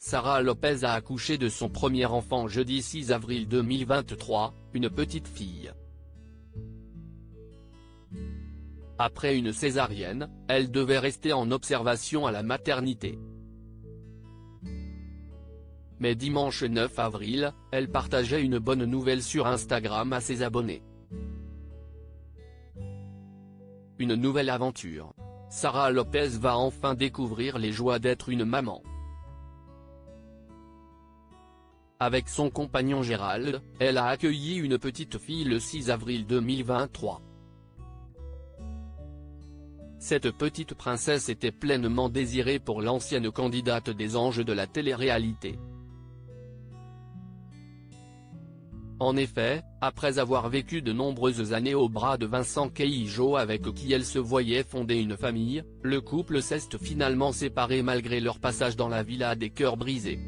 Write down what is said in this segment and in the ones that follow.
Sara Lopez a accouché de son premier enfant jeudi 6 avril 2023, une petite fille. Après une césarienne, elle devait rester en observation à la maternité. Mais dimanche 9 avril, elle partageait une bonne nouvelle sur Instagram à ses abonnés. Une nouvelle aventure. Sara Lopez va enfin découvrir les joies d'être une maman. Avec son compagnon Gérald, elle a accueilli une petite fille le 6 avril 2023. Cette petite princesse était pleinement désirée pour l'ancienne candidate des Anges de la télé-réalité. En effet, après avoir vécu de nombreuses années au bras de Vincent Queijo avec qui elle se voyait fonder une famille, le couple s'est finalement séparé malgré leur passage dans la villa des cœurs brisés.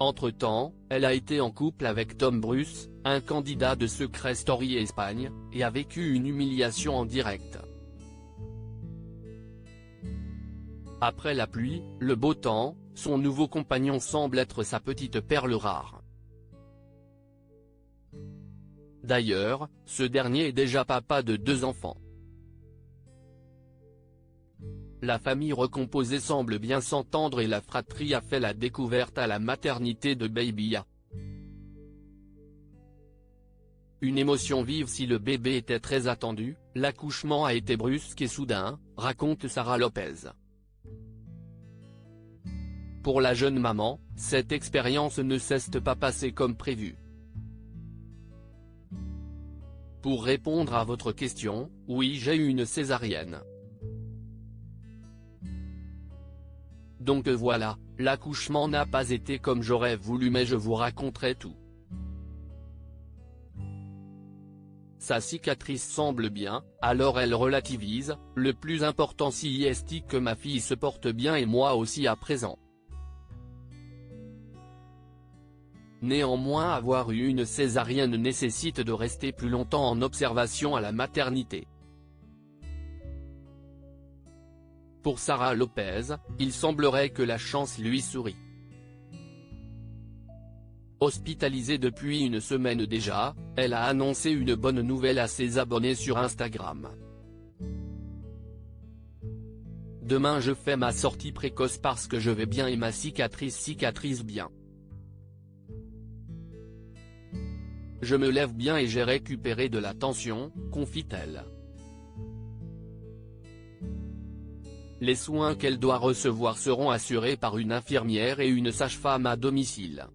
Entre-temps, elle a été en couple avec Tom Bruce, un candidat de Secret Story Espagne, et a vécu une humiliation en direct. Après la pluie, le beau temps, son nouveau compagnon semble être sa petite perle rare. D'ailleurs, ce dernier est déjà papa de 2 enfants. La famille recomposée semble bien s'entendre et la fratrie a fait la découverte à la maternité de Baby A. Une émotion vive si le bébé était très attendu, l'accouchement a été brusque et soudain, raconte Sara Lopez. Pour la jeune maman, cette expérience ne s'est pas passée comme prévu. Pour répondre à votre question, oui, j'ai eu une césarienne. Donc voilà, l'accouchement n'a pas été comme j'aurais voulu mais je vous raconterai tout. Sa cicatrice semble bien, alors elle relativise, le plus important c'est que ma fille se porte bien et moi aussi à présent. Néanmoins avoir eu une césarienne nécessite de rester plus longtemps en observation à la maternité. Pour Sara Lopez, il semblerait que la chance lui sourit. Hospitalisée depuis une semaine déjà, elle a annoncé une bonne nouvelle à ses abonnés sur Instagram. Demain je fais ma sortie précoce parce que je vais bien et ma cicatrice bien. Je me lève bien et j'ai récupéré de la tension, confie-t-elle. Les soins qu'elle doit recevoir seront assurés par une infirmière et une sage-femme à domicile.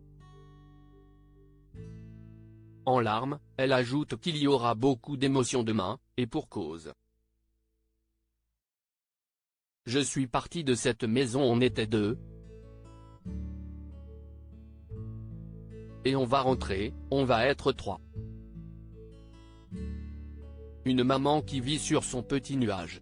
En larmes, elle ajoute qu'il y aura beaucoup d'émotions demain, et pour cause. Je suis partie de cette maison, on était 2. Et on va rentrer, on va être 3. Une maman qui vit sur son petit nuage.